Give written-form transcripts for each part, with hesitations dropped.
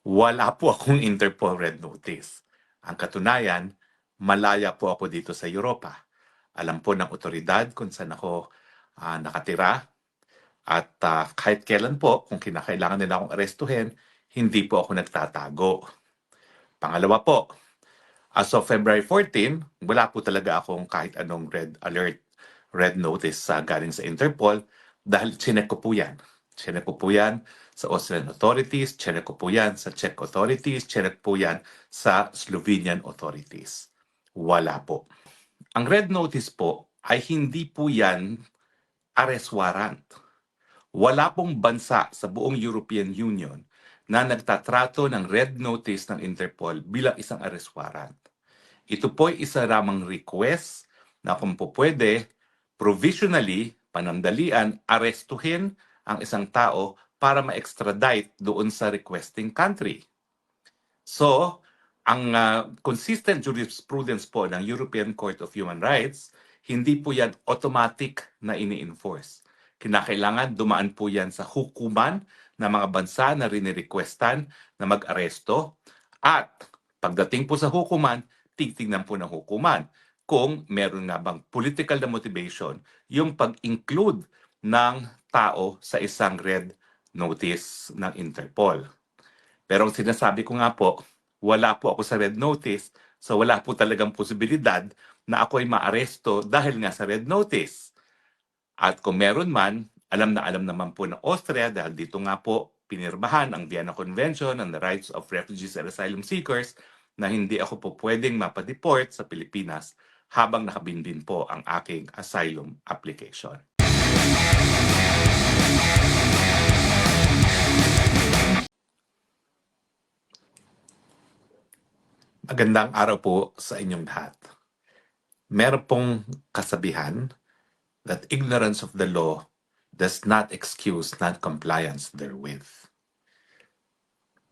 Wala po akong Interpol Red Notice. Ang katunayan, malaya po ako dito sa Europa. Alam po ng otoridad kung saan ako nakatira at kahit kailan po, kung kinakailangan nila akong arestuhin, hindi po ako nagtatago. Pangalawa po, as of February 14, wala po talaga akong kahit anong red alert, red notice galing sa Interpol dahil chinek ko po yan. Chinek ko po yan sa Austrian authorities, chinek ko po yan sa Czech authorities, chinek po yan sa Slovenian authorities. Wala po. Ang red notice po ay hindi po yan arrest warrant. Wala pong bansa sa buong European Union na nagtatrato ng red notice ng Interpol bilang isang arrest warrant. Ito po ay isa ramang request na kung po pwede, provisionally, panandalian, arestuhin ang isang tao para ma-extradite doon sa requesting country. So, ang consistent jurisprudence po ng European Court of Human Rights, hindi po yan automatic na ini-enforce. Kinakailangan dumaan po yan sa hukuman ng mga bansa na rinirequestan na mag-aresto at pagdating po sa hukuman, titignan po ng hukuman kung meron nga bang political na motivation yung pag-include ng tao sa isang red notice ng Interpol. Pero ang sinasabi ko nga po, wala po ako sa red notice, so wala po talagang posibilidad na ako ay maaresto dahil nga sa red notice. At kung meron man, alam na alam naman po ng Austria dahil dito nga po pinirmahan ang Vienna Convention on the Rights of Refugees and Asylum Seekers na hindi ako po pwedeng mapadeport sa Pilipinas habang nakabinbin po ang aking asylum application. Magandang araw po sa inyong lahat. Meron pong kasabihan that ignorance of the law does not excuse non-compliance therewith.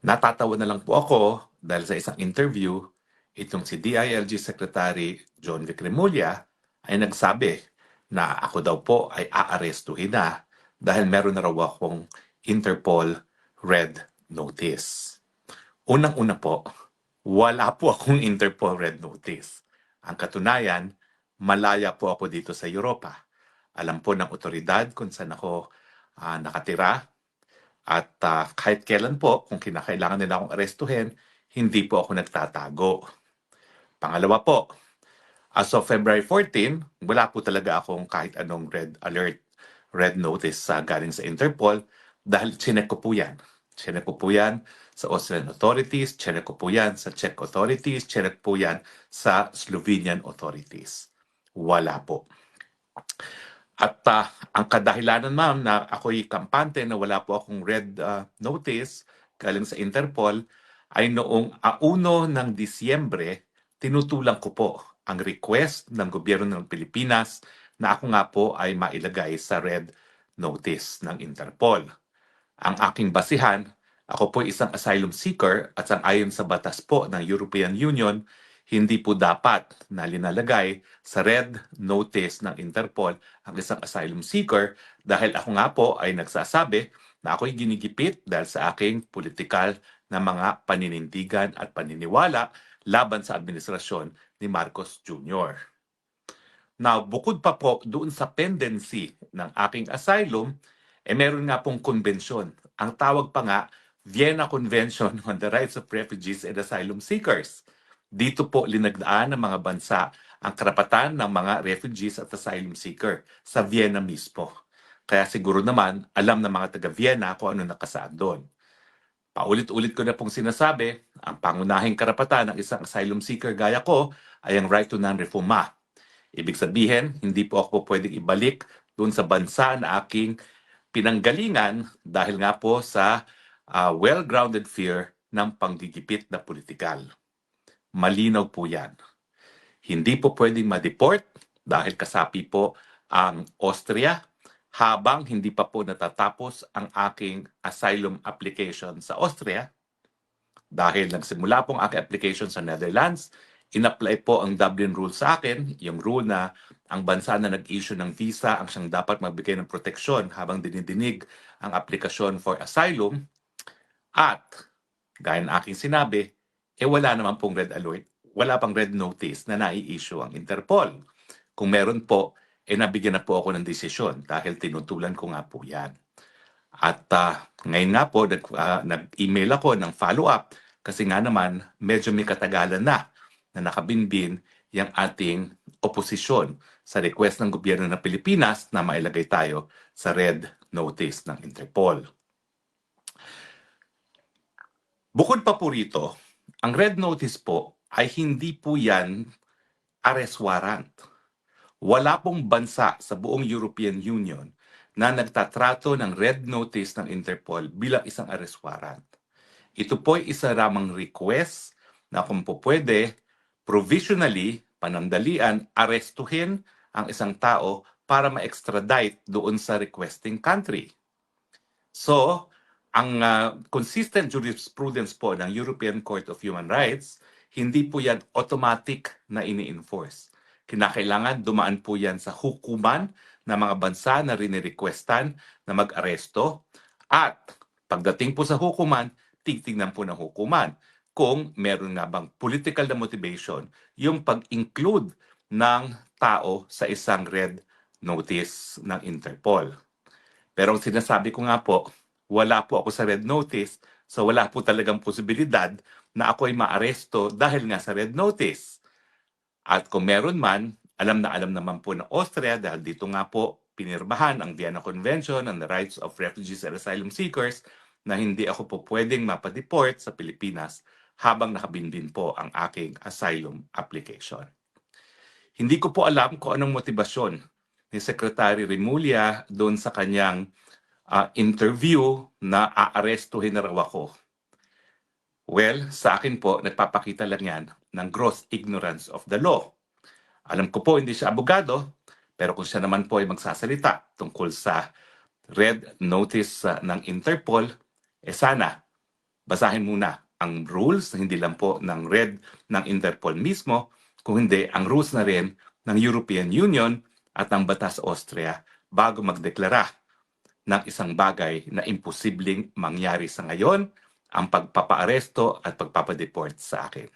Natatawa na lang po ako dahil sa isang interview, itong si DILG Secretary John Vic Remulla ay nagsabi na ako daw po ay aarestuhin na dahil meron na raw akong Interpol Red Notice. Unang-una po, wala po akong Interpol Red Notice. Ang katunayan, malaya po ako dito sa Europa. Alam po ng otoridad kung saan ako nakatira at kahit kailan po, kung kinakailangan nila akong arestuhin, hindi po ako nagtatago. Pangalawa po, as of February 14, wala po talaga akong kahit anong red alert, red notice galing sa Interpol dahil chinek ko po yan. Chinek ko po yan sa Austrian authorities, chinek ko po yan sa Czech authorities, chinek po yan sa Slovenian authorities. Wala po. At ang kadahilanan ma'am na ako'y kampante na wala po akong red notice galing sa Interpol ay noong 1 ng Disyembre, tinutulang ko po ang request ng gobyerno ng Pilipinas na ako nga po ay mailagay sa red notice ng Interpol. Ang aking basihan, ako po isang asylum seeker at sang-ayon sa batas po ng European Union, hindi po dapat na linalagay sa red notice ng Interpol ang isang asylum seeker dahil ako nga po ay nagsasabi na ako'y ginigipit dahil sa aking politikal na mga paninindigan at paniniwala laban sa administrasyon ni Marcos Jr. Now, bukod pa po doon sa pendency ng aking asylum, meron nga pong konbensyon. Ang tawag pa nga, Vienna Convention on the Rights of Refugees and Asylum Seekers. Dito po linagdaan ng mga bansa ang karapatan ng mga refugees at asylum seeker sa Vienna mismo. Kaya siguro naman, alam ng mga taga-Vienna kung ano nakasaad doon. Paulit-ulit ko na pong sinasabi, ang pangunahing karapatan ng isang asylum seeker gaya ko ay ang right to non-refoulement. Ibig sabihin, hindi po ako pwedeng ibalik doon sa bansa na aking pinanggalingan dahil nga po sa well-grounded fear ng panggigipit na politikal. Malinaw po yan. Hindi po pwedeng ma-deport dahil kasapi po ang Austria habang hindi pa po natatapos ang aking asylum application sa Austria. Dahil nagsimula pong aking application sa Netherlands, in-apply po ang Dublin Rule sa akin, yung rule na ang bansa na nag-issue ng visa ang siyang dapat magbigay ng proteksyon habang dinidinig ang aplikasyon for asylum. At Gaya ng aking sinabi, wala naman pong red alert, wala pang red notice na nai-issue ang Interpol. Kung meron po, nabigyan na po ako ng desisyon dahil tinutulan ko nga po yan. At ngayon nga po, nag-email ako ng follow-up kasi nga naman medyo may katagalan na nakabinbin yung ating oposisyon sa request ng gobyerno ng Pilipinas na mailagay tayo sa red notice ng Interpol. Bukod pa po rito, ang red notice po ay hindi po yan arrest warrant. Wala pong bansa sa buong European Union na nagtatrato ng red notice ng Interpol bilang isang arrest warrant. Ito po ay isa ramang request na kung po pwede, provisionally, panandalian, arestuhin ang isang tao para ma-extradite doon sa requesting country. So, ang consistent jurisprudence po ng European Court of Human Rights, hindi po yan automatic na ini-enforce. Kinakailangan dumaan po yan sa hukuman ng mga bansa na rinirequestan na mag-aresto at pagdating po sa hukuman, titignan po ng hukuman kung meron nga bang political na motivation yung pag-include ng tao sa isang red notice ng Interpol. Pero ang sinasabi ko nga po, wala po ako sa red notice, so wala po talagang posibilidad na ako ay maaresto dahil nga sa red notice. At kung meron man, alam na alam naman po ng Austria dahil dito nga po pinirmahan ang Vienna Convention on the Rights of Refugees and Asylum Seekers na hindi ako po pwedeng mapadeport sa Pilipinas habang nakabinbin po ang aking asylum application. Hindi ko po alam kung anong motibasyon ni Secretary Remulla doon sa kanyang interview na aarestuhin na raw ako. Well, sa akin po, nagpapakita lang yan ng gross ignorance of the law. Alam ko po, hindi siya abogado, pero kung siya naman po ay magsasalita tungkol sa red notice ng Interpol, sana basahin muna ang rules, hindi lang po ng red ng Interpol mismo, kung hindi ang rules na rin ng European Union at ng Batas Austria bago magdeklara ng isang bagay na imposibleng mangyari sa ngayon, ang pagpapaaresto at pagpapadeport sa akin.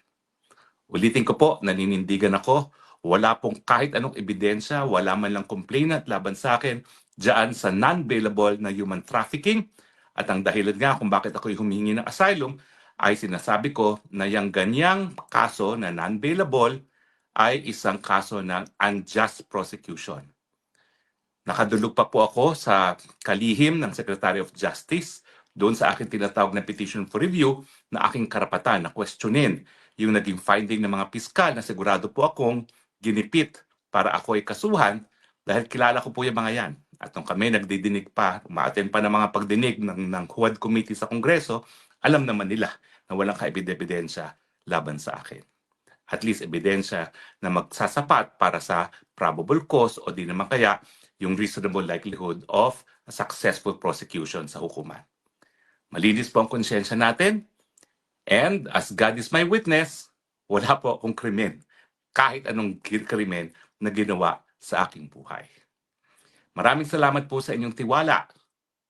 Ulitin ko po, naninindigan ako, wala pong kahit anong ebidensya, wala man lang complainant laban sa akin dyan sa non-bailable na human trafficking. At ang dahilan nga kung bakit ako'y humingi ng asylum ay sinasabi ko na yung ganyang kaso na non-bailable ay isang kaso ng unjust prosecution. Nakadulog pa po ako sa kalihim ng Secretary of Justice doon sa aking tinatawag na petition for review na aking karapatan na questionin yung naging finding ng mga piskal na sigurado po akong ginipit para ako ay kasuhan dahil kilala ko po yung mga yan. At nung kami nagdidinig pa, umaattend pa ng mga pagdinig ng HUAD committee sa Kongreso, alam naman nila na walang kaebidensya laban sa akin. At least ebidensya na magsasapat para sa probable cause o di naman kaya yung reasonable likelihood of a successful prosecution sa hukuman. Malinis po ang konsyensya natin, and as God is my witness, wala po akong krimen, kahit anong krimen na ginawa sa aking buhay. Maraming salamat po sa inyong tiwala.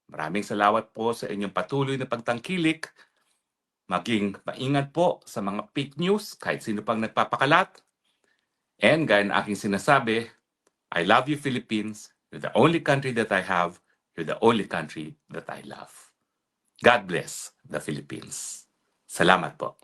Maraming salamat po sa inyong patuloy na pagtangkilik. Maging maingat po sa mga fake news, kahit sino pang nagpapakalat. And gaya na aking sinasabi, I love you, Philippines. You're the only country that I have. You're the only country that I love. God bless the Philippines. Salamat po.